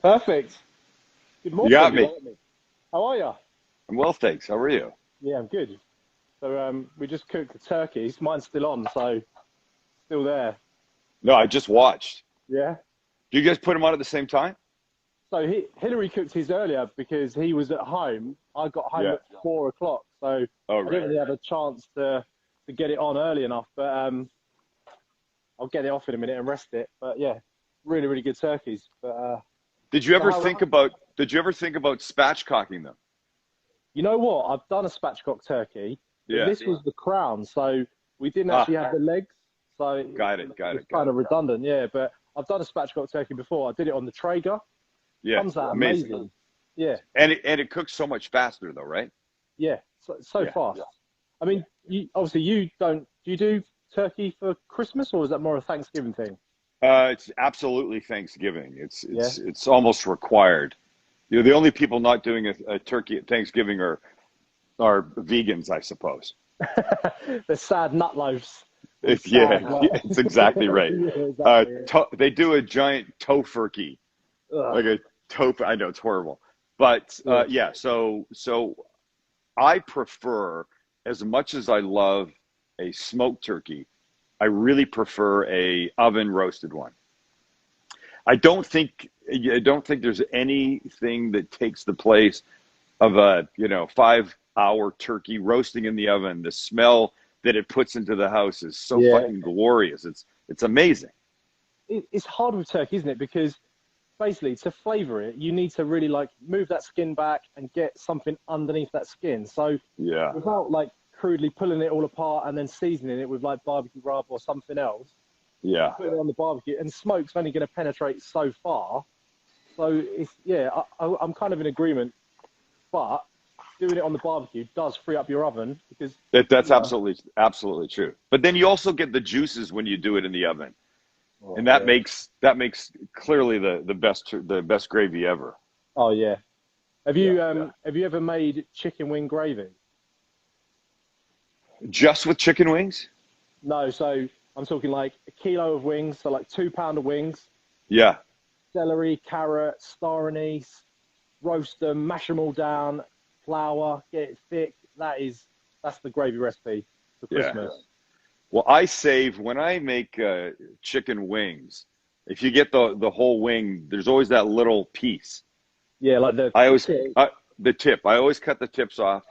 Perfect. Good morning. You got me. How are you? I'm well, thanks. How are you? Yeah, I'm good. So we just cooked the turkeys. Mine's still on, so still there. No, I just watched. Yeah. Do you guys put them on at the same time? So Hillary cooked his earlier because he was at home. I got home Yeah. at 4 o'clock, so Oh, I right. didn't really have a chance to get it on early enough. But I'll get it off in a minute and rest it. But yeah, really, really good turkeys. But Did you ever think about spatchcocking them? you know what? I've done a spatchcock turkey. Yeah. This was the crown, so we didn't actually have the legs. So Got it. it's kind of redundant, yeah. But I've done a spatchcock turkey before. I did it on the Traeger. Yeah. Comes out amazing. Yeah. And it cooks so much faster, though, right? Yeah. So fast. I mean, you don't. Do you do turkey for Christmas, or is that more a Thanksgiving thing? It's absolutely Thanksgiving. It's almost required. You know, the only people not doing a turkey at Thanksgiving are vegans, I suppose. The sad nut loaves. Yeah, it's exactly right. Yeah, exactly. They do a giant tofurkey, like a tofu. I know it's horrible, but yeah. So I prefer, as much as I love a smoked turkey, I really prefer a oven roasted one. I don't think there's anything that takes the place of a 5-hour turkey roasting in the oven. The smell that it puts into the house is so fucking glorious. It's amazing. It's hard with turkey, isn't it? Because basically, to flavor it, you need to really move that skin back and get something underneath that skin. So without crudely pulling it all apart and then seasoning it with barbecue rub or something else. Yeah. Put it on the barbecue, and smoke's only going to penetrate so far. So I'm kind of in agreement, but doing it on the barbecue does free up your oven because that's absolutely true. But then you also get the juices when you do it in the oven, and that makes clearly the best gravy ever. Oh yeah. Have you ever made chicken wing gravy? Just with chicken wings? No, so I'm talking a kilo of wings, so 2 pound of wings. Yeah. Celery, carrot, star anise, roast them, mash them all down, flour, get it thick. That's the gravy recipe for Christmas. Yeah. Well, I save when I make chicken wings. If you get the whole wing, there's always that little piece. Yeah, the tip. I always cut the tips off.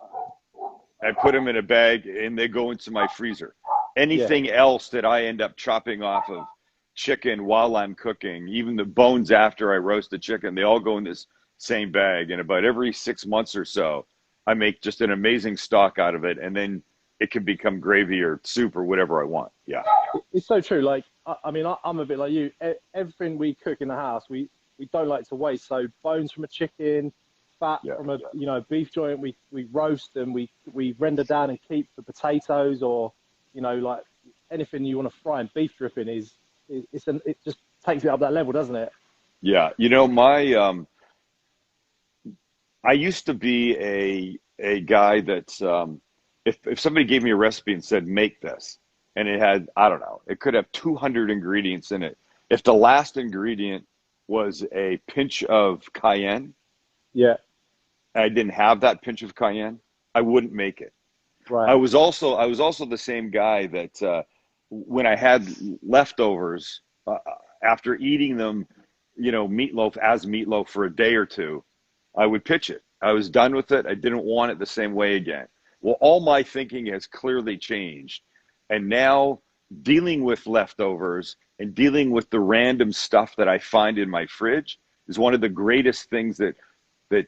I put them in a bag and they go into my freezer. Anything else that I end up chopping off of chicken while I'm cooking, even the bones after I roast the chicken, they all go in this same bag. And about every 6 months or so, I make just an amazing stock out of it. And then it can become gravy or soup or whatever I want. Yeah. It's so true. I'm a bit like you. Everything we cook in the house, we don't like to waste. So bones from a chicken, fat from a beef joint, we roast and we render down and keep the potatoes, or anything you want to fry. And beef dripping it just takes it up that level, doesn't it? Yeah, I used to be a guy that's if somebody gave me a recipe and said make this, and it had, I don't know, it could have 200 ingredients in it. If the last ingredient was a pinch of cayenne, I didn't have that pinch of cayenne, I wouldn't make it. Right. I was also the same guy that when I had leftovers after eating them, meatloaf for a day or two, I would pitch it. I was done with it. I didn't want it the same way again. Well, all my thinking has clearly changed, and now dealing with leftovers and dealing with the random stuff that I find in my fridge is one of the greatest things that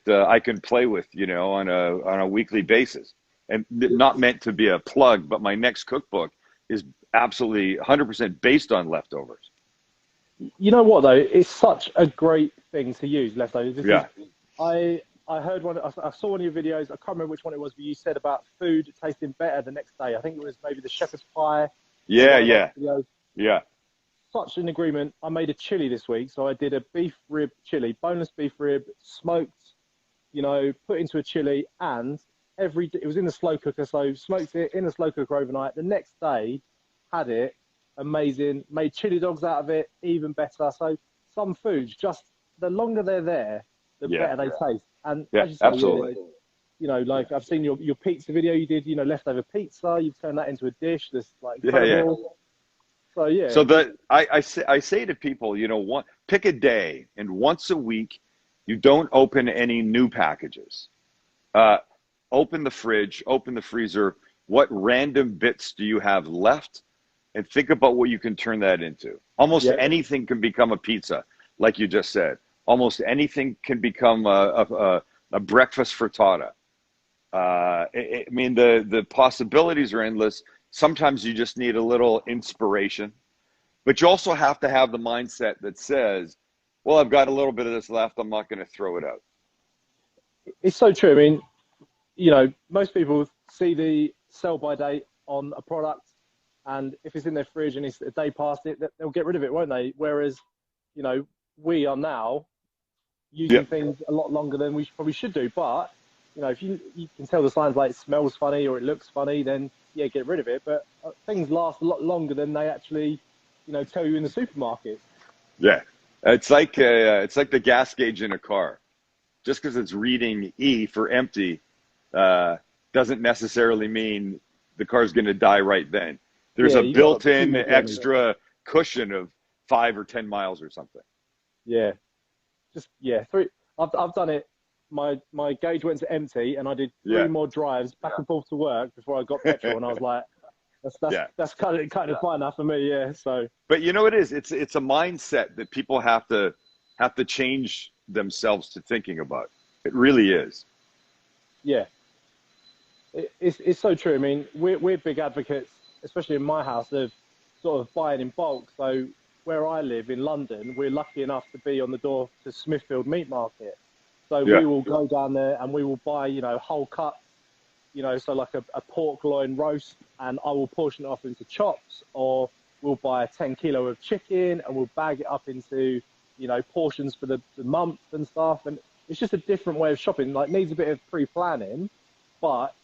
I can play with, on a weekly basis. And not meant to be a plug, but my next cookbook is absolutely 100% based on leftovers. You know what, though? It's such a great thing to use, leftovers. I heard I saw one of your videos. I can't remember which one it was, but you said about food tasting better the next day. I think it was maybe the shepherd's pie. Yeah. Such an agreement. I made a chili this week. So I did a beef rib chili, boneless beef rib, smoked, put into a chili, and it was in the slow cooker, so smoked it in the slow cooker overnight. The next day, had it, amazing. Made chili dogs out of it, even better. So some foods just the longer they're there, the better they taste. And as you say, absolutely. You know, like I've seen your pizza video you did, you know, leftover pizza, you've turned that into a dish that's like incredible. So yeah. So I say to people, you know, pick a day, and once a week, you don't open any new packages. Open the fridge, open the freezer. What random bits do you have left? And think about what you can turn that into. Almost anything can become a pizza, like you just said. Almost anything can become a breakfast frittata. I mean, the possibilities are endless. Sometimes you just need a little inspiration, but you also have to have the mindset that says, well, I've got a little bit of this left. I'm not going to throw it out. It's so true. I mean, you know, most people see the sell by date on a product, and if it's in their fridge and it's a day past it, they'll get rid of it, won't they? Whereas, you know, we are now using things a lot longer than we probably should do. But, you know, if you can tell the signs like it smells funny or it looks funny, then yeah, get rid of it. But things last a lot longer than they actually, you know, tell you in the supermarket. Yeah, it's like the gas gauge in a car. Just because it's reading E for empty doesn't necessarily mean the car's going to die right then. There's a built-in extra cushion of 5 or 10 miles or something. Yeah, I've done it. My gauge went to empty, and I did 3 more drives back and forth to work before I got petrol, and I was like, that's kind of fine enough for me. Yeah. So. But you know what it is? It's a mindset that people have to change themselves to thinking about. It really is. Yeah. It's so true. I mean, we're big advocates, especially in my house, of sort of buying in bulk. So where I live in London, we're lucky enough to be on the door to Smithfield Meat Market. So we will go down there and we will buy, you know, whole cuts, you know, so like a pork loin roast, and I will portion it off into chops, or we'll buy a 10 kilo of chicken and we'll bag it up into, you know, portions for the month and stuff. And it's just a different way of shopping. Like, needs a bit of pre-planning, but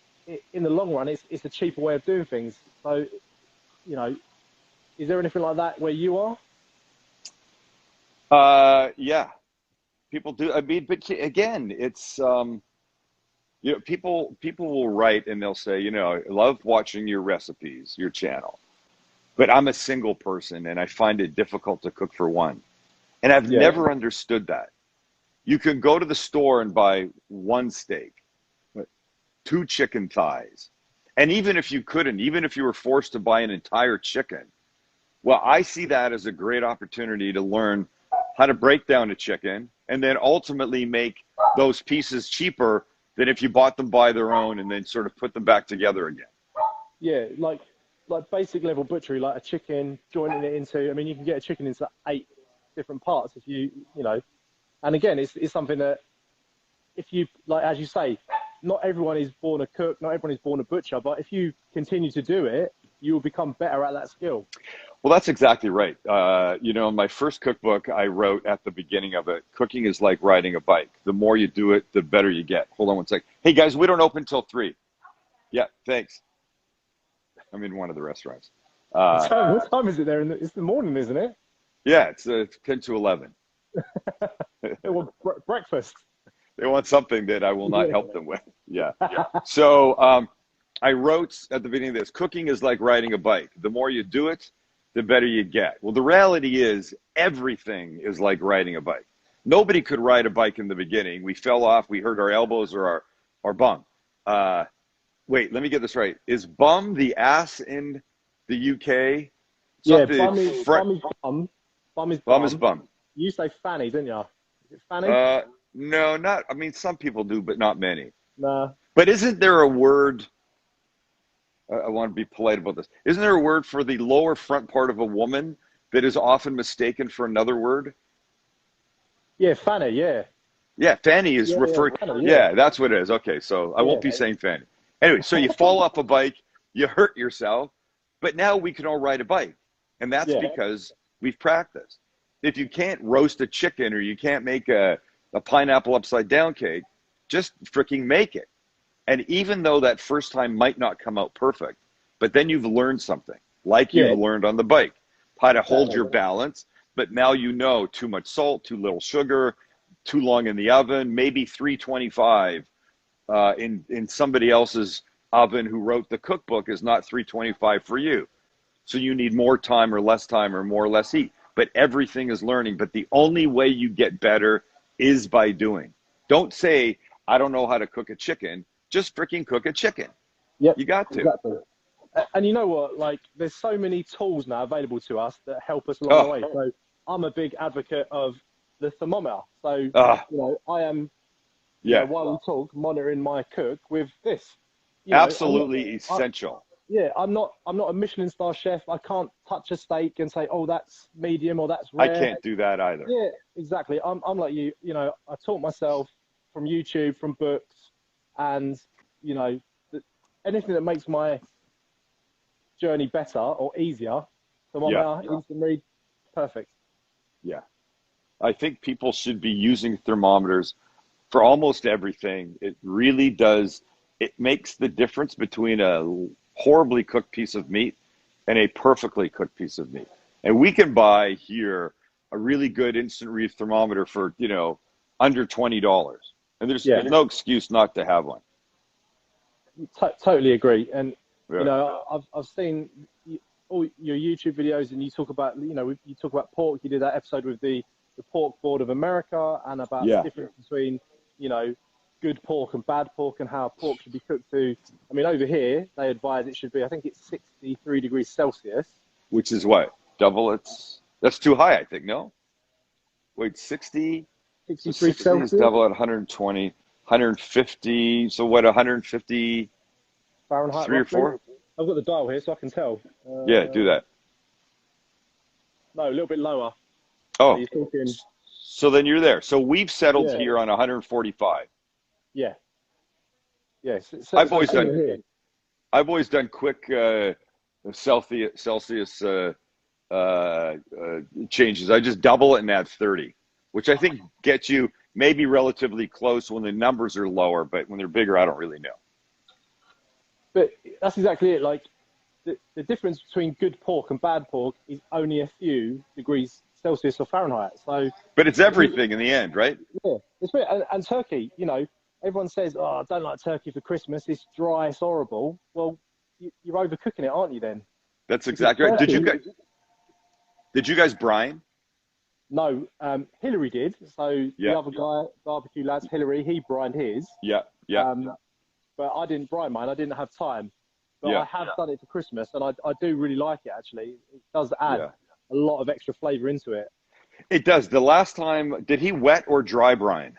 in the long run, it's a cheaper way of doing things. So, you know, is there anything like that where you are? Yeah, people do. I mean, but again, it's you know, people will write and they'll say, you know, I love watching your recipes, your channel, but I'm a single person and I find it difficult to cook for one. And I've never understood that. You can go to the store and buy 1 steak, 2 chicken thighs. And even if you couldn't, even if you were forced to buy an entire chicken, well, I see that as a great opportunity to learn how to break down a chicken and then ultimately make those pieces cheaper than if you bought them by their own and then sort of put them back together again. Yeah, like basic level butchery, like a chicken, joining it into, I mean, you can get a chicken into 8 different parts if you know. And again, it's something that if you, like, as you say, not everyone is born a cook, not everyone is born a butcher, but if you continue to do it, you will become better at that skill. Well, that's exactly right. You know, in my first cookbook, I wrote at the beginning of it, cooking is like riding a bike. The more you do it, the better you get. Hold on one sec. Hey, guys, we don't open till 3. Yeah, thanks. I'm in one of the restaurants. What time is it there? It's the morning, isn't it? Yeah, it's 10 to 11. They want breakfast. They want something that I will not help them with. Yeah. So I wrote at the beginning of this, cooking is like riding a bike. The more you do it, the better you get. Well, the reality is everything is like riding a bike. Nobody could ride a bike in the beginning. We fell off. We hurt our elbows or our bum. Wait, let me get this right. Is bum the ass in the UK? Yeah, bum is bum. Bum is bum. Bum is bum. You say fanny, didn't you? Is it fanny? No, not. I mean, some people do, but not many. Nah. But isn't there a word? I want to be polite about this. Isn't there a word for the lower front part of a woman that is often mistaken for another word? Yeah, fanny. Yeah. Yeah, fanny is referred. Yeah, that's what it is. Okay, so I won't be saying fanny. Anyway, so you fall off a bike, you hurt yourself, but now we can all ride a bike, and that's because we've practiced. If you can't roast a chicken or you can't make a pineapple upside down cake, just freaking make it. And even though that first time might not come out perfect, but then you've learned something, like you've learned on the bike, how to hold your balance, but now you know too much salt, too little sugar, too long in the oven, maybe 325 in somebody else's oven who wrote the cookbook is not 325 for you. So you need more time or less time or more or less heat. But everything is learning. But the only way you get better is by doing. Don't say, I don't know how to cook a chicken. Just freaking cook a chicken. Yep, you got to. Exactly. And you know what? Like, there's so many tools now available to us that help us along the way. So I'm a big advocate of the thermometer. So, you know, I am, you know, while we talk, monitoring my cook with this. You know, absolutely essential. I'm not a Michelin star chef. I can't touch a steak and say, oh, that's medium or that's rare. I can't do that either. Yeah, exactly. I'm like you. You know, I taught myself from YouTube, from books, and you know, anything that makes my journey better or easier. Thermometer, instant read, perfect. Yeah, I think people should be using thermometers for almost everything. It really does. It makes the difference between a horribly cooked piece of meat and a perfectly cooked piece of meat. And we can buy here a really good instant read thermometer for, you know, under $20. And there's no excuse not to have one. Totally agree. And, you know, I've seen all your YouTube videos and you talk about, you know, you talk about pork. You did that episode with the Pork Board of America and about the difference between, you know, good pork and bad pork and how pork should be cooked to. I mean, over here, they advise it should be, I think it's 63 degrees Celsius. Which is what? Double it's, that's too high, I think, no? Wait, 63 so 60 Celsius? Is double at 120, 150, so what, 150 Fahrenheit? 3 or 4? I've got the dial here, so I can tell. Yeah, do that. No, a little bit lower. Oh, so then you're there. So we've settled here on 145. Yeah. Yes. I've always done quick Celsius changes. I just double it and add 30, which I think gets you maybe relatively close when the numbers are lower, but when they're bigger, I don't really know. But that's exactly it. Like the difference between good pork and bad pork is only a few degrees Celsius or Fahrenheit. So, but it's everything in the end, right? Yeah, it's weird. And turkey, you know, everyone says, "Oh, I don't like turkey for Christmas. It's dry, it's horrible." Well, you're overcooking it, aren't you? Then. That's exactly right. Did you guys brine? No, Hillary did. So the other guy, barbecue lads, Hillary, he brined his. But I didn't brine mine. I didn't have time. But I have done it for Christmas, and I do really like it. Actually, it does add a lot of extra flavor into it. It does. The last time, did he wet or dry brine?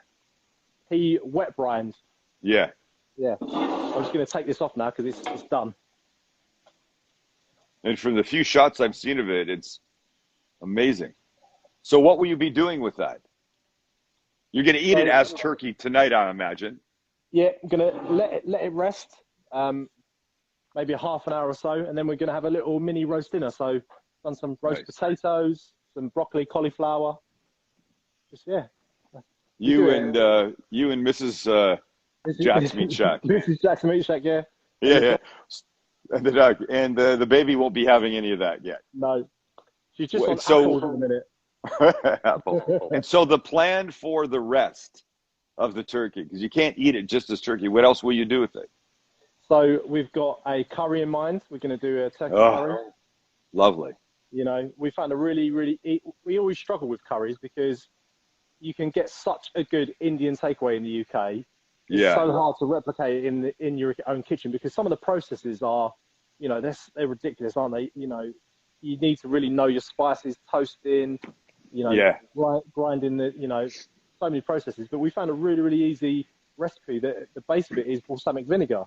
He wet brined. Yeah. Yeah. I'm just going to take this off now because it's done. And from the few shots I've seen of it, it's amazing. So what will you be doing with that? You're going to eat it as turkey tonight, I imagine. Yeah, I'm going to let it rest, maybe a half an hour or so, and then we're going to have a little mini roast dinner. So done some roast potatoes, some broccoli, cauliflower. Just, You and Mrs. Jack's Meat Shack. Mrs. Jack's Meat Shack, yeah. Yeah. And the dog. And the baby won't be having any of that yet. No. She's just on apples in a minute. And so the plan for the rest of the turkey, because you can't eat it just as turkey. What else will you do with it? So we've got a curry in mind. We're going to do a turkey curry. Lovely. You know, we found we always struggle with curries because you can get such a good Indian takeaway in the UK. It's so hard to replicate it in your own kitchen because some of the processes are, you know, they're ridiculous, aren't they? You know, you need to really know your spices, toasting, you know, grinding the, you know, so many processes. But we found a really, really easy recipe that the base of it is balsamic vinegar.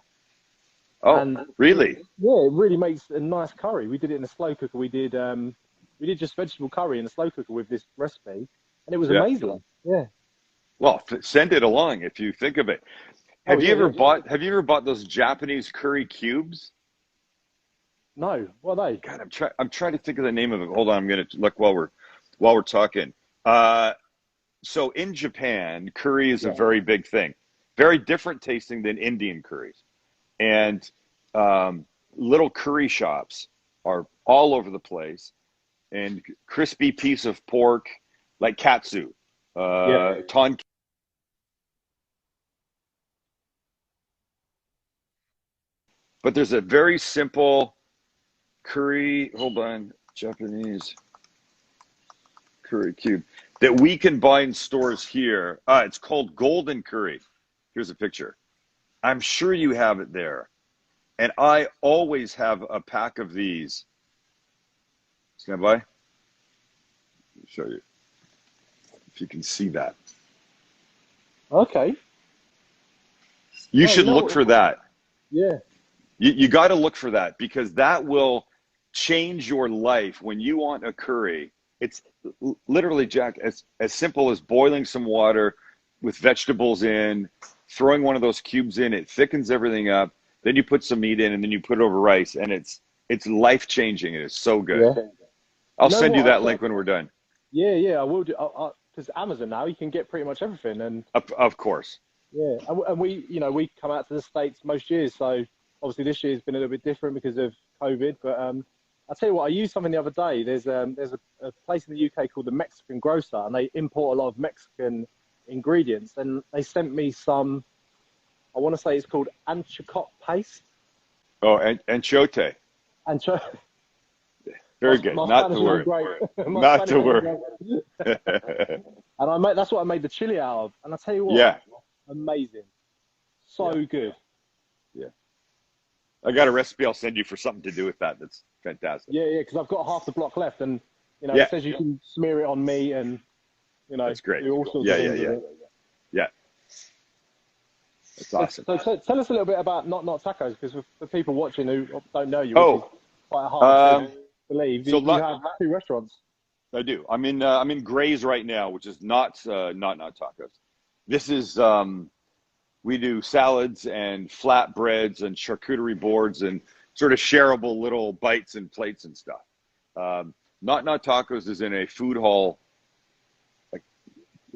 Oh, and really? Yeah, it really makes a nice curry. We did it in a slow cooker. We did just vegetable curry in a slow cooker with this recipe, and it was amazing. Yeah. Well, send it along if you think of it. Have you ever bought those Japanese curry cubes? No. What are they? God, I'm trying to think of the name of it. Hold on, I'm going to look while we're talking. So in Japan, curry is a very big thing. Very different tasting than Indian curries. And little curry shops are all over the place. and crispy piece of pork, like katsu, ton. But there's a very simple curry, hold on, Japanese curry cube that we can buy in stores here. It's called golden curry. Here's a picture. I'm sure you have it there. And I always have a pack of these. Stand by. Let me show you. If you can see that. Okay. You should look for that. Yeah. You got to look for that, because that will change your life. When you want a curry, it's literally, Jack, as simple as boiling some water with vegetables in, throwing one of those cubes in, it thickens everything up. Then you put some meat in, and then you put it over rice, and it's life-changing. It is so good. Yeah. I'll send you that link when we're done. Yeah, I will do. Because Amazon now, you can get pretty much everything. And of course. Yeah, and we come out to the States most years, so obviously this year's been a little bit different because of COVID. But I'll tell you what, I used something the other day. There's a place in the UK called the Mexican Grocer, and they import a lot of Mexican ingredients. And they sent me some, I want to say it's called anchocote paste. Oh, anchote. Anchote. Very good. Not the word. Not the word. And that's what I made the chili out of. And I tell you what, yeah, amazing. So good. Yeah. I got a recipe I'll send you for something to do with that. That's fantastic. Yeah, because I've got half the block left, and it says you can smear it on meat, and that's great. do all sorts of things with it. Yeah. That's awesome. So tell us a little bit about Not Tacos, because for people watching who don't know you, which is quite hard to believe. You have 2 restaurants. I do. I'm in Gray's right now, which is not tacos. This is we do salads and flatbreads and charcuterie boards and sort of shareable little bites and plates and stuff. Not Tacos is in a food hall like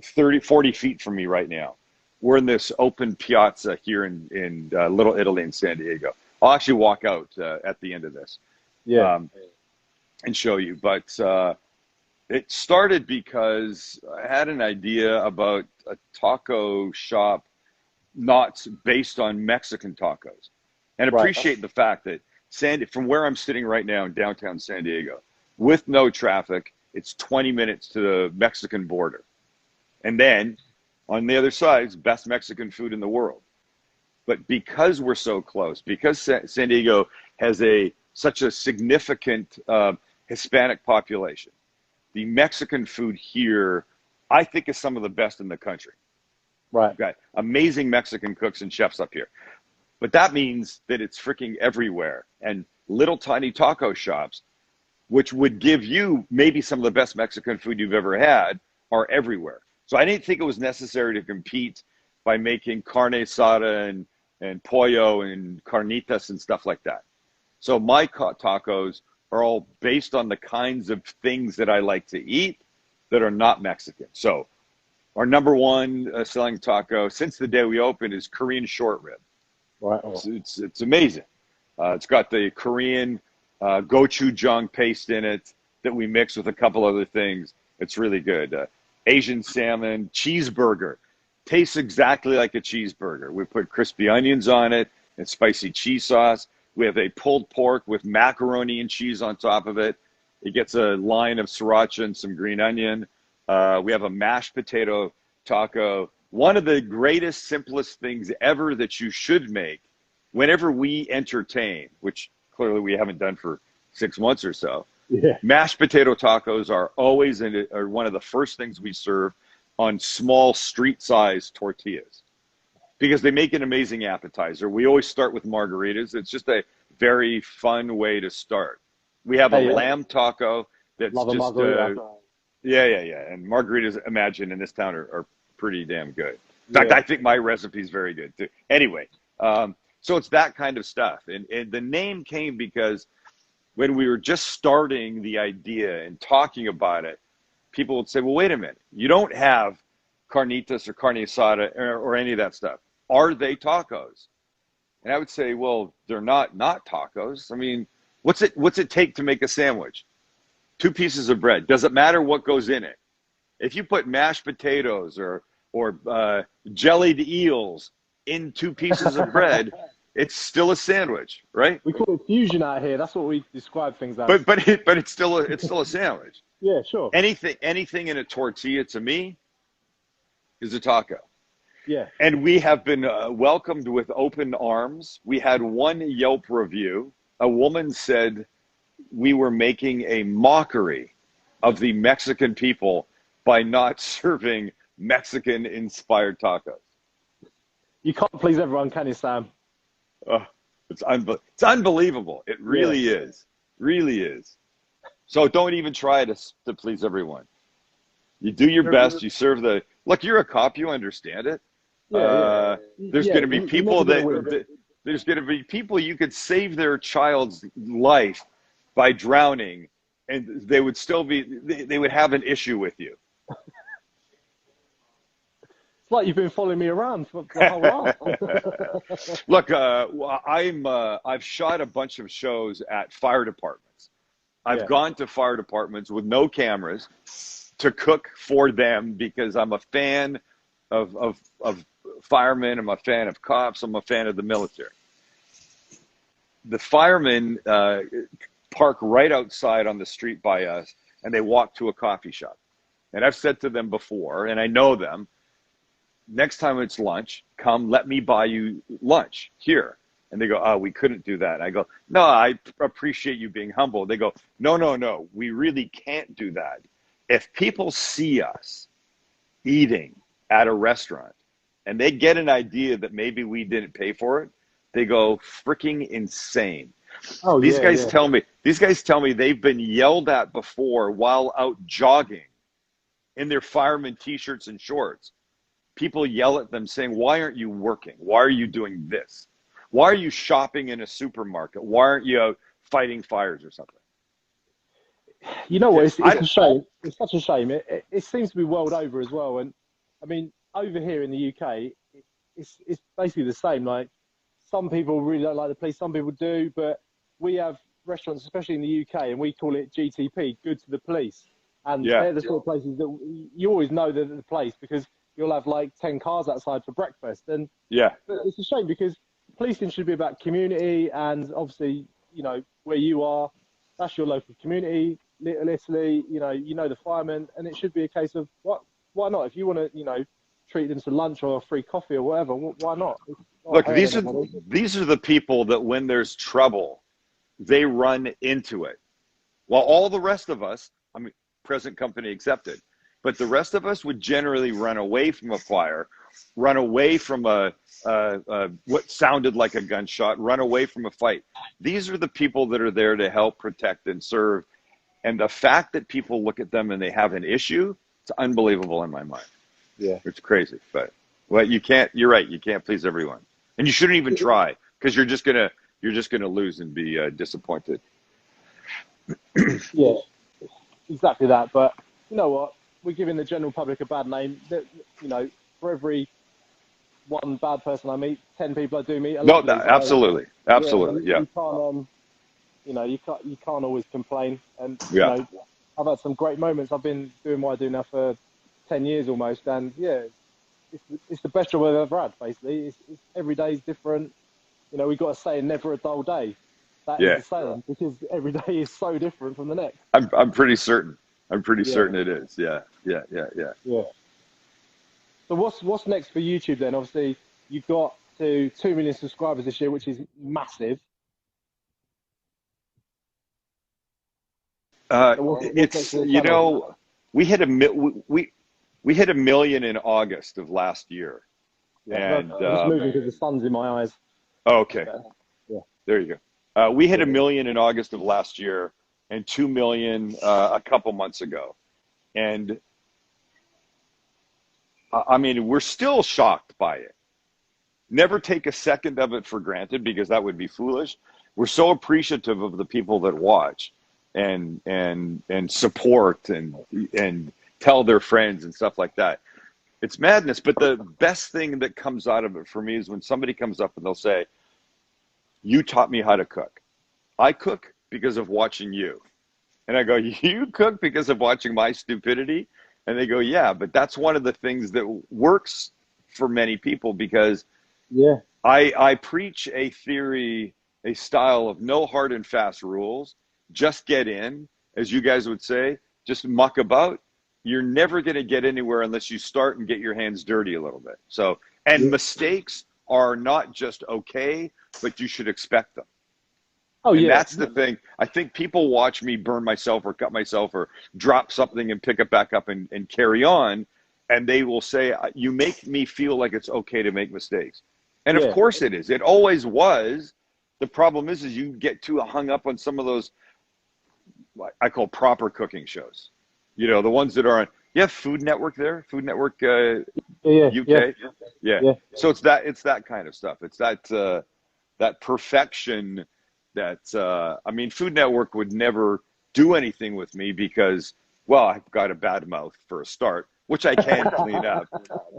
40 feet from me right now. We're in this open piazza here in Little Italy in San Diego. I'll actually walk out at the end of this and show you. But it started because I had an idea about a taco shop not based on Mexican tacos, and appreciate the fact that from where I'm sitting right now in downtown San Diego, with no traffic, it's 20 minutes to the Mexican border. And then on the other side is best Mexican food in the world. But because we're so close, because San Diego has such a significant Hispanic population, the Mexican food here, I think, is some of the best in the country. Right. We've got amazing Mexican cooks and chefs up here. But that means that it's freaking everywhere. And little tiny taco shops, which would give you maybe some of the best Mexican food you've ever had, are everywhere. So I didn't think it was necessary to compete by making carne asada and pollo and carnitas and stuff like that. So my tacos are all based on the kinds of things that I like to eat that are not Mexican. So our number one selling taco since the day we opened is Korean short rib. Right. It's amazing. It's got the Korean gochujang paste in it that we mix with a couple other things. It's really good. Asian salmon cheeseburger tastes exactly like a cheeseburger. We put crispy onions on it and spicy cheese sauce. We have a pulled pork with macaroni and cheese on top of it. It gets a line of sriracha and some green onion. We have a mashed potato taco. One of the greatest, simplest things ever that you should make whenever we entertain, which clearly we haven't done for 6 months or so. Yeah. Mashed potato tacos are always are one of the first things we serve on small street-sized tortillas because they make an amazing appetizer. We always start with margaritas. It's just a very fun way to start. We have a lamb taco that's just and margaritas, imagine, in this town are pretty damn good. In fact, I think my recipe is very good too. Anyway, so it's that kind of stuff. And the name came because when we were just starting the idea and talking about it, people would say, well, wait a minute, you don't have carnitas or carne asada or any of that stuff. Are they tacos? And I would say, well, they're not tacos. I mean, what's it take to make a sandwich? 2 pieces of bread. Doesn't matter what goes in it. If you put mashed potatoes or jellied eels in 2 pieces of bread, it's still a sandwich, right? We call it fusion out here. That's what we describe things as. But it's still a sandwich. Yeah, sure. Anything in a tortilla to me is a taco. Yeah. And we have been welcomed with open arms. We had one Yelp review. A woman said we were making a mockery of the Mexican people by not serving Mexican-inspired tacos. You can't please everyone, can you, Sam? It's unbelievable. It really is. Really is. So don't even try to please everyone. You do your best. You serve the... Look, you're a cop. You understand it. There's going to be people there's going to be people you could save their child's life by drowning, and they would still be, they would have an issue with you. It's like you've been following me around for the whole life. Look, I've shot a bunch of shows at fire departments. I've gone to fire departments with no cameras to cook for them because I'm a fan of firemen. I'm a fan of cops. I'm a fan of the military. The firemen park right outside on the street by us, and they walk to a coffee shop. And I've said to them before, and I know them, next time it's lunch, come, let me buy you lunch here. And they go, oh, we couldn't do that. I go, no, I appreciate you being humble. They go, no, we really can't do that. If people see us eating at a restaurant and they get an idea that maybe we didn't pay for it, they go freaking insane. Oh, these guys tell me they've been yelled at before while out jogging in their fireman t-shirts and shorts. People yell at them saying, why aren't you working? Why are you doing this? Why are you shopping in a supermarket? Why aren't you out fighting fires or something? You know what? It's a shame. It's such a shame. It seems to be world over as well. And I mean, over here in the UK, it's basically the same. Like, some people really don't like the police, some people do, but we have restaurants, especially in the UK, and we call it GTP, good to the police. And they're the sort of places that you always know they're the place because you'll have like 10 cars outside for breakfast. And it's a shame because policing should be about community, and obviously, you know, where you are, that's your local community, Little Italy, you know the firemen, and it should be a case of why not? If you want to, treat them to lunch or a free coffee or whatever, why not? Look, these are the people that when there's trouble, they run into it. While all the rest of us, I mean, present company accepted, but the rest of us would generally run away from a fire, run away from what sounded like a gunshot, run away from a fight. These are the people that are there to help protect and serve. And the fact that people look at them and they have an issue, it's unbelievable in my mind. Yeah. It's crazy. But you're right, you can't please everyone. And you shouldn't even try, because you're just gonna lose and be disappointed. Yeah, exactly that. But you know what? We're giving the general public a bad name. That, for every one bad person I meet, 10 people I do meet. Absolutely. Yeah. You can't always complain. And I've had some great moments. I've been doing what I do now for 10 years almost, and it's the best job I've ever had. Basically, it's every day is different. We've got to say never a dull day. That is the saying, because every day is so different from the next. I'm pretty certain. Certain it is. Yeah. So what's next for YouTube then? Obviously, you've got to 2 million subscribers this year, which is massive. We hit a million in August of last year. And I'm just moving because the sun's in my eyes. Okay. There you go. We hit a million in August of last year and 2 million a couple months ago. And I mean, we're still shocked by it. Never take a second of it for granted, because that would be foolish. We're so appreciative of the people that watch and support and tell their friends and stuff like that. It's madness. But the best thing that comes out of it for me is when somebody comes up and they'll say, you taught me how to cook. I cook because of watching you. And I go, you cook because of watching my stupidity? And they go, yeah, but that's one of the things that works for many people, because I preach a theory, a style of no hard and fast rules. Just get in, as you guys would say, just muck about. You're never going to get anywhere unless you start and get your hands dirty a little bit. So, and mistakes are not just okay, but you should expect them. Oh, and that's the thing. I think people watch me burn myself or cut myself or drop something and pick it back up and carry on. And they will say, you make me feel like it's okay to make mistakes. And of course it is. It always was. The problem is you get too hung up on some of those, I call proper cooking shows. You know, the ones that are on, you have Food Network there? Food Network UK? Yeah. So it's that kind of stuff. It's that perfection that, I mean, Food Network would never do anything with me because, well, I've got a bad mouth for a start, which I can clean up.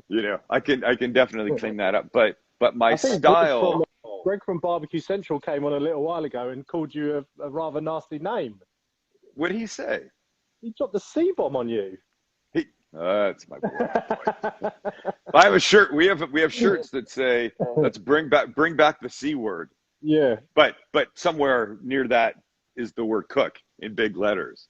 You know, I can definitely clean that up. But my style. Greg from Barbecue Central came on a little while ago and called you a rather nasty name. What did he say? He dropped the C-bomb on you. That's my boy. I have a shirt. We have shirts that say, "Let's bring back the C word." Yeah. But somewhere near that is the word cook in big letters.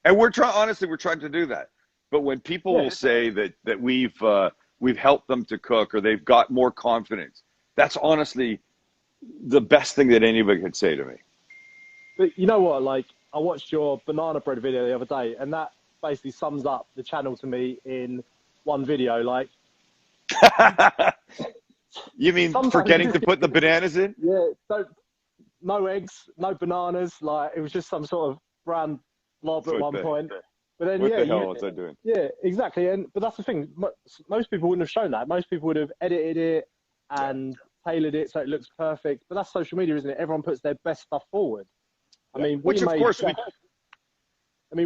And we're trying to do that. But when people will say that we've helped them to cook or they've got more confidence, that's honestly the best thing that anybody could say to me. But you know what? Like, I watched your banana bread video the other day, and that basically sums up the channel to me in one video. Like, you mean forgetting to put the bananas in? Yeah, no eggs, no bananas. Like, it was just some sort of brown blob at one point. But then, what the hell was I doing? Yeah, exactly. But that's the thing. Most people wouldn't have shown that. Most people would have edited it and tailored it so it looks perfect. But that's social media, isn't it? Everyone puts their best stuff forward. I mean,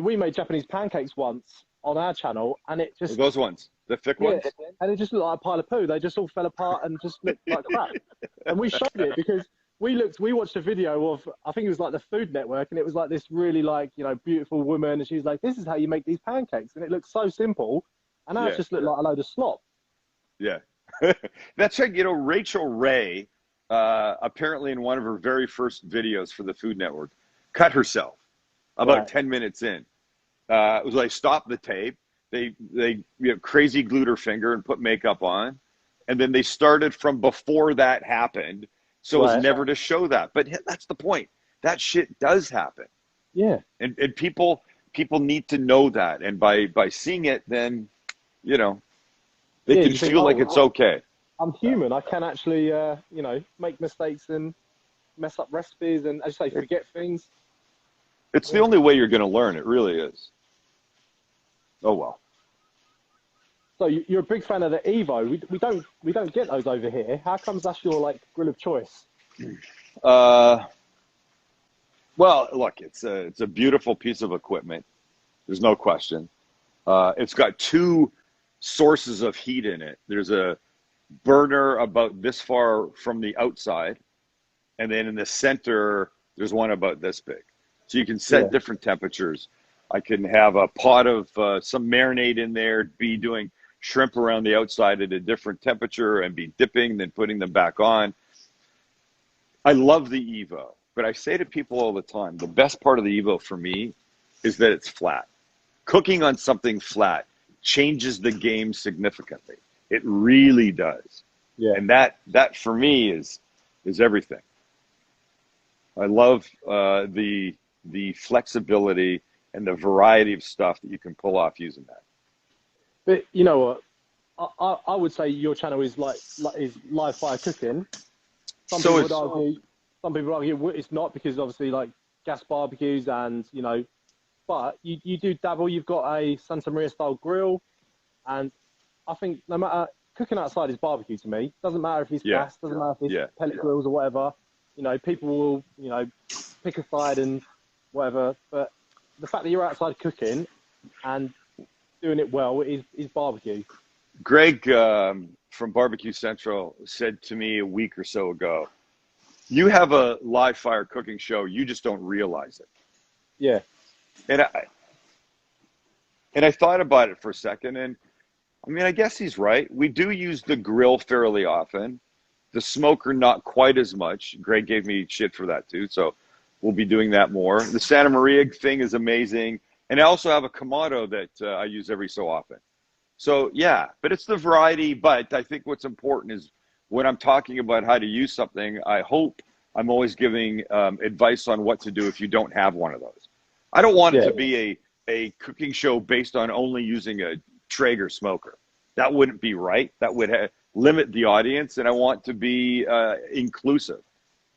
we made Japanese pancakes once on our channel, and it just those ones, the thick ones, and it just looked like a pile of poo. They just all fell apart and just looked like crap. And we showed it because we watched a video of, I think it was like the Food Network, and it was like this really beautiful woman, and she was like, "This is how you make these pancakes," and it looked so simple, and now it just looked like a load of slop. Yeah, that's right. You know, Rachel Ray, apparently in one of her very first videos for the Food Network, cut herself about 10 minutes in. It was like, stop the tape. They crazy glued her finger and put makeup on. And then they started from before that happened. So it's never to show that. But that's the point. That shit does happen. Yeah. And people need to know that. And by seeing it, then, you know, they can feel like it's okay. I'm human. I can actually, make mistakes and mess up recipes and, as you say, forget things. It's the only way you're going to learn. It really is. Oh, well. So you're a big fan of the Evo. We don't get those over here. How comes that's your grill of choice? Well, look, it's a beautiful piece of equipment. There's no question. It's got two sources of heat in it. There's a burner about this far from the outside, and then in the center there's one about this big. So you can set different temperatures. I can have a pot of some marinade in there, be doing shrimp around the outside at a different temperature and be dipping, then putting them back on. I love the Evo, but I say to people all the time, the best part of the Evo for me is that it's flat. Cooking on something flat changes the game significantly. It really does. Yeah. And that for me is everything. I love the flexibility and the variety of stuff that you can pull off using that. But you know what? I would say your channel is is live fire cooking. Some people argue it's not, because obviously gas barbecues and but you do dabble. You've got a Santa Maria style grill, and I think no matter, cooking outside is barbecue to me. Doesn't matter if it's gas, doesn't matter if it's pellet grills or whatever. People will pick a side and whatever, but the fact that you're outside cooking and doing it well is barbecue. Greg from Barbecue Central said to me a week or so ago, you have a live fire cooking show, you just don't realize it. Yeah. And I thought about it for a second, and I mean, I guess he's right. We do use the grill fairly often. The smoker, not quite as much. Greg gave me shit for that too, so we'll be doing that more. The Santa Maria thing is amazing. And I also have a Kamado that I use every so often. So, yeah, but it's the variety. But I think what's important is when I'm talking about how to use something, I hope I'm always giving advice on what to do if you don't have one of those. I don't want it to be a cooking show based on only using a Traeger smoker. That wouldn't be right. That would limit the audience, and I want to be inclusive.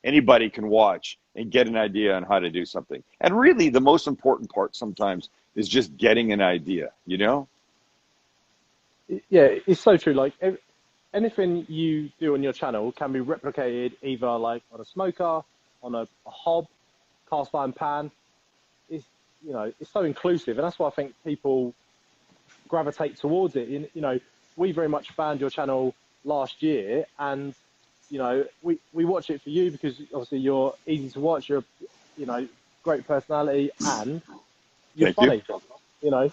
Anybody can watch and get an idea on how to do something. And really, the most important part sometimes is just getting an idea, you know? Yeah, it's so true. Like anything you do on your channel can be replicated either like on a smoker, on a hob, cast iron pan. It's, you know, it's so inclusive, and that's why I think people gravitate towards it. You know, we very much found your channel last year, and you know, we watch it for you because obviously you're easy to watch. You're, you know, great personality, and you're funny. You know,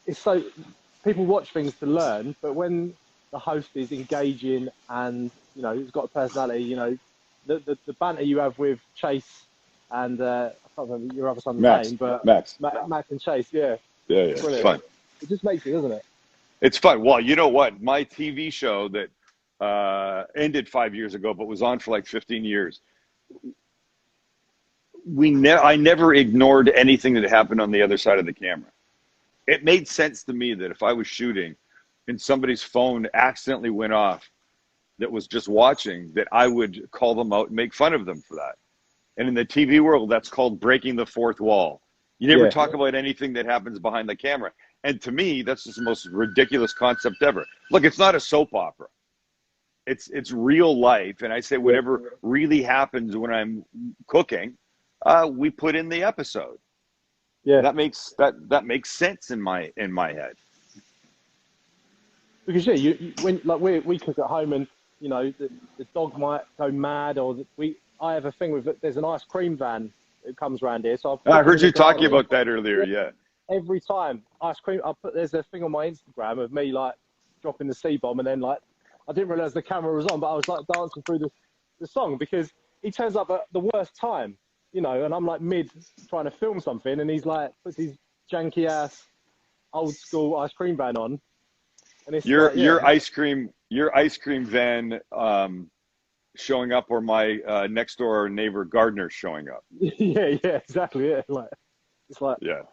it's so people watch things to learn, but when the host is engaging and you know he's got a personality, you know, the banter you have with Chase and I can't remember your other son's name, but Max and Chase, yeah, it's fun. It just makes it, doesn't it? It's fun. Well, you know what? My TV show that ended 5 years ago, but was on for like 15 years. I never ignored anything that happened on the other side of the camera. It made sense to me that if I was shooting and somebody's phone accidentally went off that was just watching, that I would call them out and make fun of them for that. And in the TV world, that's called breaking the fourth wall. You never talk about anything that happens behind the camera. And to me, that's just the most ridiculous concept ever. Look, it's not a soap opera. It's real life. And I say whatever really happens when I'm cooking, we put in the episode. Yeah, that makes sense in my head. Because when like we cook at home, and you know the dog might go mad, or I have a thing with it. There's an ice cream van that comes around here, so I heard you talking about that earlier. Yeah. Every time ice cream, there's a thing on my Instagram of me like dropping the C-bomb, and then like I didn't realize the camera was on, but I was like dancing through the song because he turns up at the worst time. You know, and I'm like mid trying to film something, and he's like puts his janky ass old school ice cream van on, and it's your ice cream van showing up, or my next door neighbor gardener showing up. yeah, exactly. Yeah, like it's like you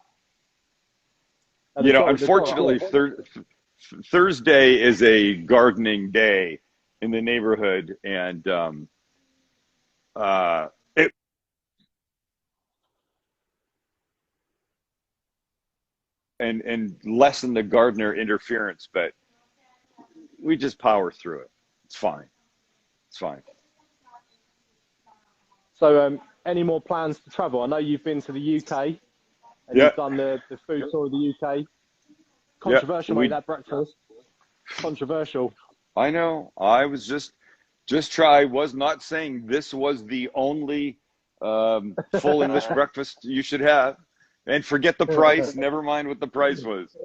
know, unfortunately, Thursday is a gardening day in the neighborhood, and and lessen the gardener interference, but we just power through it. It's fine. So, any more plans to travel? I know you've been to the UK, and you've done the food tour of the UK. Controversial, mate, that breakfast. Controversial. I know. I was I was not saying this was the only full English breakfast you should have. And forget the price. Never mind what the price was.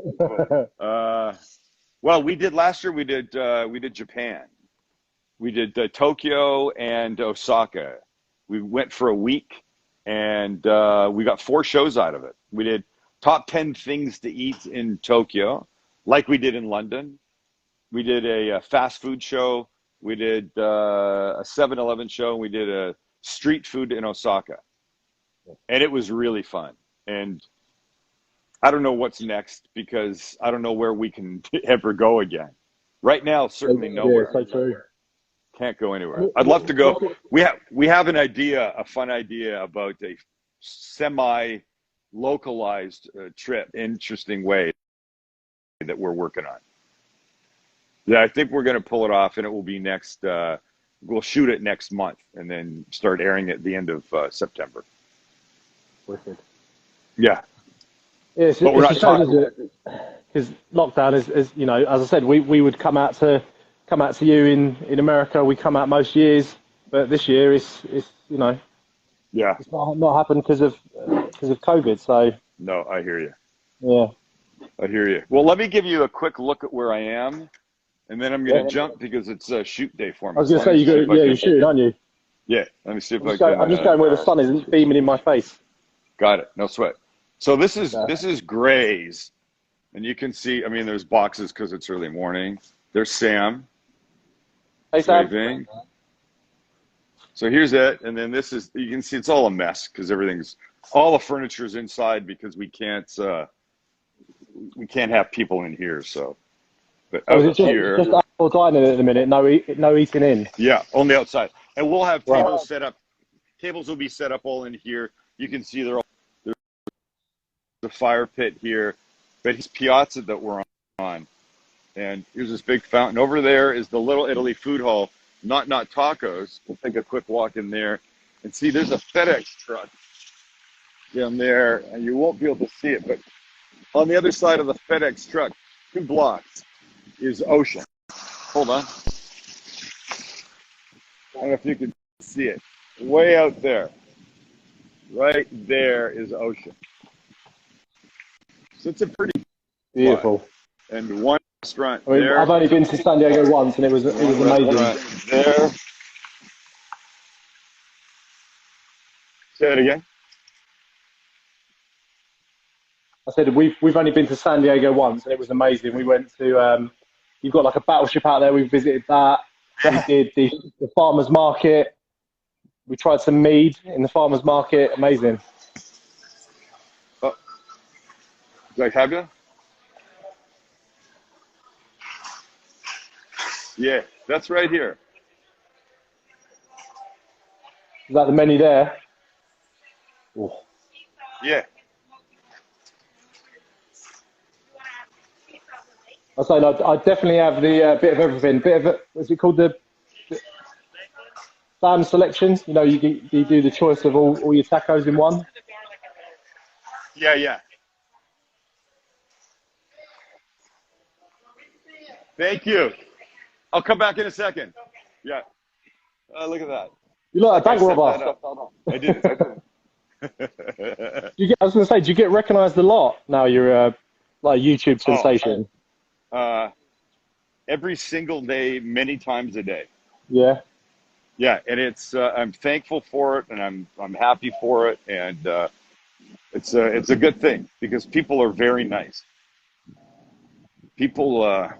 Well, we did last year. We did Japan. We did Tokyo and Osaka. We went for a week, and we got 4 shows out of it. We did top 10 things to eat in Tokyo, like we did in London. We did a fast food show. We did a 7-Eleven show. We did a street food in Osaka, and it was really fun. And I don't know what's next because I don't know where we can ever go again. Right now, certainly nowhere. Yeah, so true. Can't go anywhere. I'd love to go. We have a fun idea about a semi-localized trip, interesting way that we're working on. Yeah, I think we're going to pull it off, and it will be next. We'll shoot it next month, and then start airing it at the end of September. Wicked. Yeah. But we're not talking because lockdown is you know, as I said, we would come out to you in America. We come out most years, but this year it's you know, Yeah. It's not happened because of COVID. So No, I hear you. yeah. I hear you. Well, let me give you a quick look at where I am, and then I'm going to Yeah. jump because it's a shoot day for I me. was So going to let say me see if I you're can. shooting, aren't you? Yeah, let me see if I can. I'm just going where the sun isn't beaming in my face. Got it. No sweat. So this Yeah. is Gray's, and you can see. I mean, there's boxes because it's early morning. There's Sam Hey Sam. waving. So here's it, and then this is. You can see it's all a mess because all the furniture's inside because we can't have people in here. So, but So is out it here, just outdoor dining at the minute? No eating in. yeah, only outside, and we'll have Right. tables set up. Tables will be set up all in here. You can see there's the fire pit here, but it's piazza that we're on. And here's this big fountain. Over there is the Little Italy food hall, not tacos. We'll take a quick walk in there and see there's a FedEx truck down there, and you won't be able to see it, but on the other side of the FedEx truck, 2 blocks, is ocean. Hold on. I don't know if you can see it. Way out there. Right there is ocean. So it's a pretty Beautiful. spot. And one restaurant I mean, there. I've only been to San Diego once, and it was amazing. There. Say it again. I said we've only been to San Diego once, and it was amazing. We went to you've got like a battleship out there. We visited that. We did the farmers market. We tried some mead in the farmers market. Amazing. Oh, do I have you? Yeah, that's right here. Is that the menu there? Oh. Yeah. I say I definitely have the bit of everything. What's it called? The Sam selections. You know, you do the choice of all your tacos in one. Yeah, yeah. Thank you. I'll come back in a second. Yeah. Look at that. You like a bank robber? I did. I was going to say, do you get recognised a lot now? You're like a YouTube sensation. Every single day, many times a day. Yeah. Yeah, and it's I'm thankful for it, and I'm happy for it, and it's a good thing because people are very nice. People, let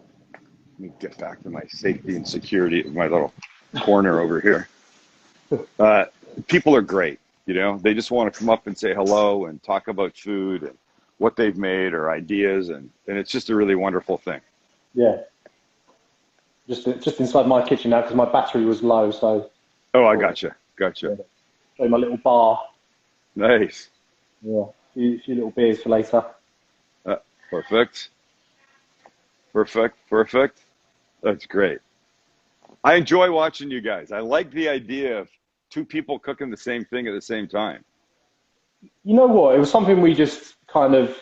me get back to my safety and security of my little corner over here. People are great. You know, they just want to come up and say hello and talk about food and what they've made or ideas, and it's just a really wonderful thing. Yeah. Just inside my kitchen now because my battery was low. So. Oh, I gotcha. Yeah. Show my little bar. Nice. Yeah. A few little beers for later. Perfect. That's great. I enjoy watching you guys. I like the idea of 2 people cooking the same thing at the same time. You know what? It was something we just it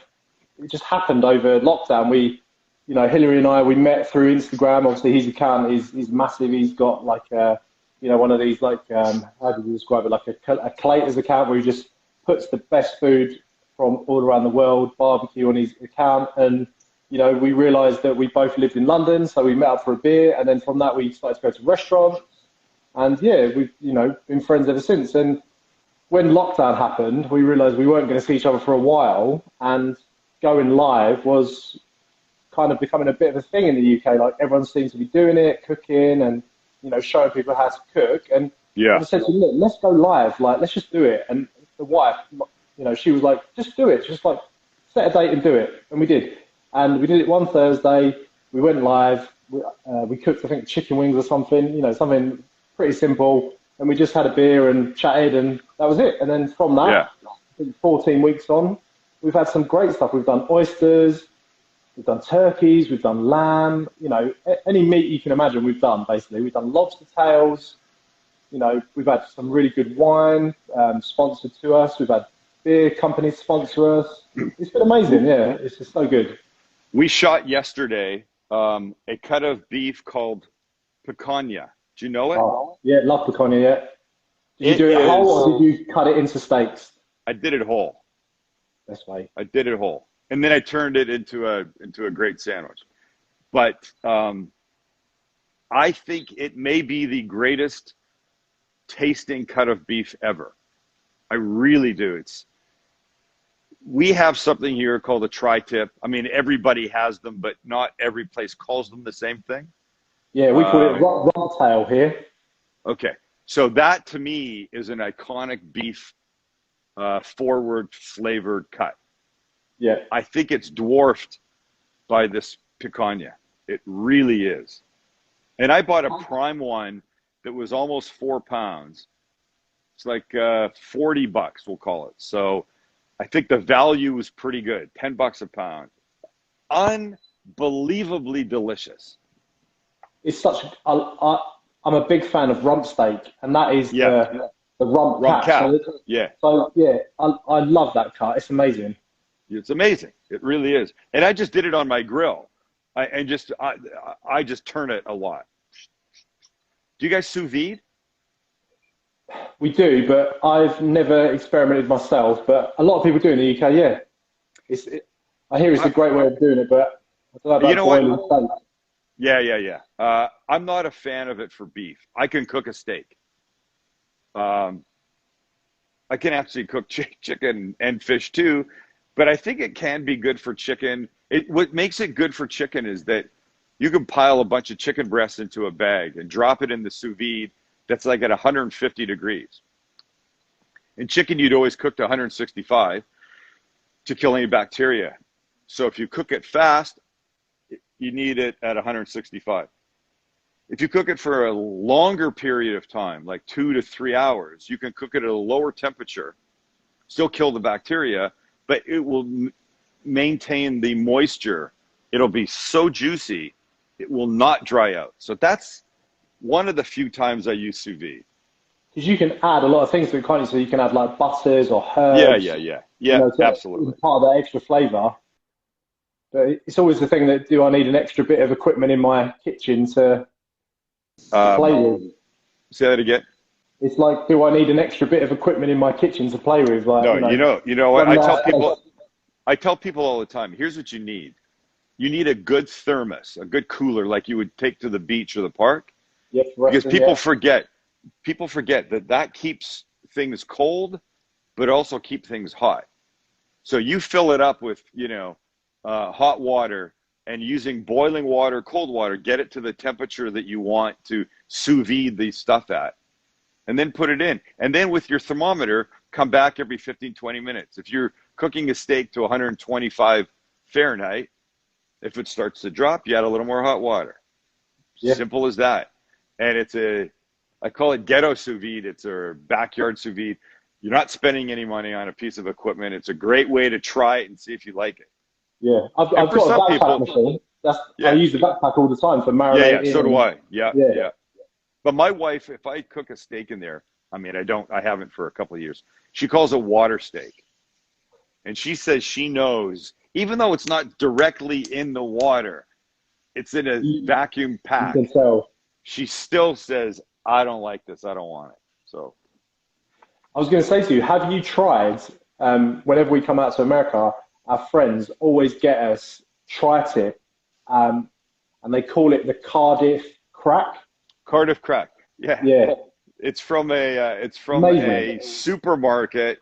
just happened over lockdown. Hillary and I, we met through Instagram. Obviously, his account is massive. He's got like one of these how do you describe it? Like a Claters account where he just puts the best food from all around the world, barbecue on his account. And, we realized that we both lived in London. So we met up for a beer. And then from that, we started to go to restaurants. And yeah, we've, been friends ever since. And when lockdown happened, we realized we weren't going to see each other for a while. And going live was kind of becoming a bit of a thing in the UK. Like everyone seems to be doing it, cooking and, showing people how to cook. And I said to him, look, let's go live. Like, let's just do it. And the wife, she was like, just do it. Just like set a date and do it. And we did. And we did it one Thursday. We went live. We cooked, I think, chicken wings or something, something pretty simple. And we just had a beer and chatted and that was it. And then from that, I think 14 weeks on, we've had some great stuff. We've done oysters. We've done turkeys, we've done lamb, any meat you can imagine we've done, basically. We've done lobster tails, we've had some really good wine sponsored to us. We've had beer companies sponsor us. It's been amazing, yeah. It's just so good. We shot yesterday a cut of beef called picanha. Do you know it? Oh, yeah, love picanha, yeah. Did you do it whole or did you cut it into steaks? I did it whole. This way. I did it whole, and then I turned it into a great sandwich. But I think it may be the greatest tasting cut of beef ever. I really do. We have something here called a tri-tip. I mean, everybody has them, but not every place calls them the same thing. Yeah, we call it Rocktail here. Okay, so that to me is an iconic beef forward flavored cut. Yeah, I think it's dwarfed by this picanha. It really is. And I bought a prime one that was almost 4 pounds. It's like $40, we'll call it. So I think the value was pretty good. $10 a pound. Unbelievably delicious. it's such. I'm a big fan of rump steak, and that is the rump cat. So I love that cut. It's amazing. It's amazing. It really is. And I just did it on my grill. I just turn it a lot. Do you guys sous vide? We do, but I've never experimented myself. But a lot of people do in the UK. Yeah, I hear it's a great way of doing it, but I don't know about boiling steak. Yeah. I'm not a fan of it for beef. I can cook a steak. I can actually cook chicken and fish too, but I think it can be good for chicken. What makes it good for chicken is that you can pile a bunch of chicken breasts into a bag and drop it in the sous vide that's like at 150 degrees. In chicken, you'd always cook to 165 to kill any bacteria. So if you cook it fast, you need it at 165. If you cook it for a longer period of time, like 2 to 3 hours, you can cook it at a lower temperature, still kill the bacteria, but it will maintain the moisture. It'll be so juicy, it will not dry out. So that's one of the few times I use sous vide. Because you can add a lot of things to it, can't you? So you can add like butters or herbs. Yeah, absolutely. Part of that extra flavour. But it's always the thing that, do I need an extra bit of equipment in my kitchen to play with? Say that again. It's like, do I need an extra bit of equipment in my kitchen to play with? Like, no, you know what? I tell people all the time, here's what you need. You need a good thermos, a good cooler like you would take to the beach or the park. Yes, because people forget that keeps things cold, but also keep things hot. So you fill it up with, hot water, and using boiling water, cold water, get it to the temperature that you want to sous vide the stuff at, and then put it in. And then with your thermometer, come back every 15, 20 minutes. If you're cooking a steak to 125 Fahrenheit, if it starts to drop, you add a little more hot water. Yeah. Simple as that. And I call it Ghetto sous vide. It's a backyard sous vide. You're not spending any money on a piece of equipment. It's a great way to try it and see if you like it. Yeah, I've got a backpack machine. I use the backpack all the time for marinating. Yeah, so do I. Yeah. But my wife, if I cook a steak in there, I haven't for a couple of years. She calls it water steak. And she says she knows, even though it's not directly in the water, it's in a vacuum pack. You can tell. She still says, I don't like this. I don't want it. So I was going to say to you, have you tried, whenever we come out to America, our friends always get us tri-tip, and they call it the Cardiff crack. Cardiff crack. Yeah. It's from a supermarket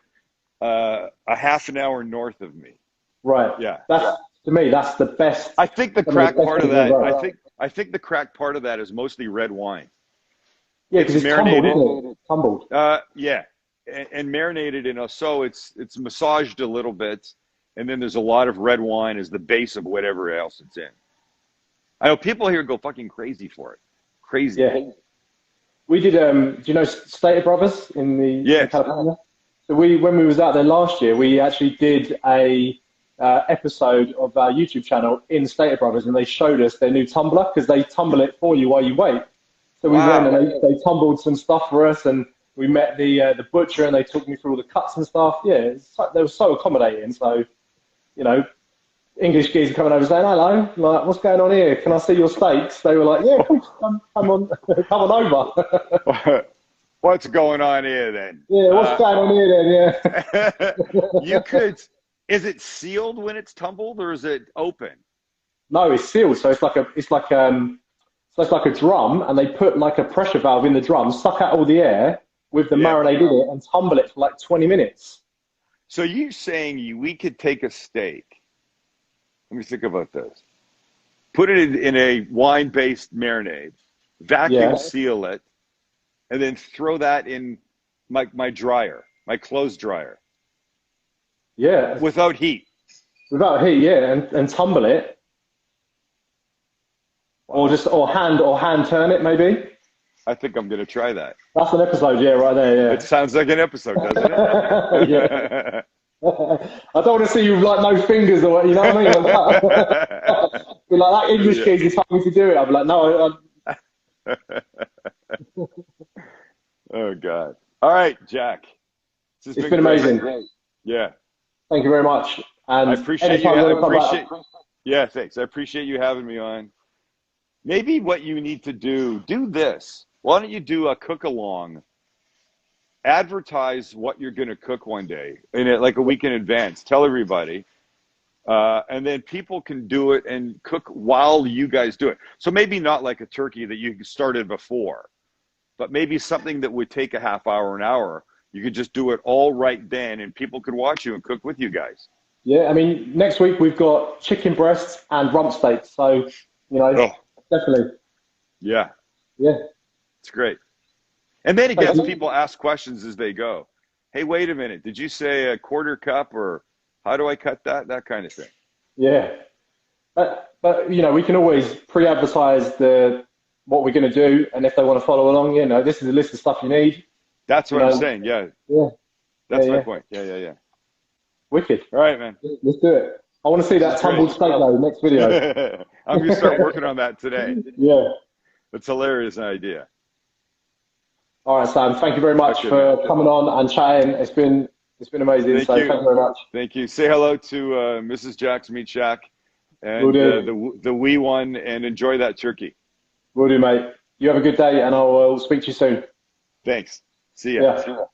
a half an hour north of me. Right. Yeah. To me, that's the best. I think the crack part of that. I think the crack part of that is mostly red wine. Yeah, because it's marinated. Tumbled, isn't it? Tumbled. Yeah, and marinated in so it's massaged a little bit, and then there's a lot of red wine as the base of whatever else it's in. I know people here go fucking crazy for it. Crazy. Yeah. We did. Do you know Stater Brothers in California? So when we was out there last year, we actually did a episode of our YouTube channel in Stater Brothers, and they showed us their new tumbler, because they tumble it for you while you wait. So we went and they tumbled some stuff for us, and we met the butcher, and they took me through all the cuts and stuff. Yeah, they were so accommodating. So, English geezers coming over saying, hello, like, what's going on here? Can I see your steaks? They were like, yeah, come on over. What's going on here then? Yeah, what's going on here then? Yeah. You could. Is it sealed when it's tumbled, or is it open? No, it's sealed. So it's like a drum, and they put like a pressure valve in the drum, suck out all the air with the marinade in it, and tumble it for like 20 minutes. So you're saying we could take a steak. Let me think about this. Put it in a wine-based marinade, vacuum seal it, and then throw that in my dryer, my clothes dryer. Yeah. Without heat. Without heat, yeah, and tumble it. Wow. Or hand turn it maybe. I think I'm gonna try that. That's an episode, yeah, right there, yeah. It sounds like an episode, doesn't it? Yeah. I don't want to see you with like no fingers or what, you know what I mean? Be like that English kid is telling me to do it. I'll be like, no. Oh God! All right, Jack. It's been amazing. Yeah. Thank you very much. And I appreciate you. Yeah, thanks. I appreciate you having me on. Maybe what you need to do this. Why don't you do a cook along? Advertise what you're going to cook one day, like a week in advance. Tell everybody. And then people can do it and cook while you guys do it. So maybe not like a turkey that you started before, but maybe something that would take a half hour, an hour. You could just do it all right then, and people could watch you and cook with you guys. Yeah, I mean, next week we've got chicken breasts and rump steaks. So, definitely. Yeah. Yeah. It's great. And then again, people ask questions as they go. Hey, wait a minute. Did you say a quarter cup, or how do I cut that? That kind of thing. Yeah. But we can always pre-advertise what we're going to do. And if they want to follow along, this is a list of stuff you need. That's what I'm saying. Yeah. Yeah. That's my point. Yeah. Wicked. All right, man. Let's do it. I want to see that tumbled steak though, next video. I'm going to start working on that today. Yeah. It's a hilarious idea. All right, Sam. Thank you very much for coming on and chatting. It's been amazing. Thank you very much. Thank you. Say hello to Mrs. Jack's Meat Shack and the wee one, and enjoy that turkey. Will do, mate. You have a good day, and I'll speak to you soon. Thanks. See ya. Yeah.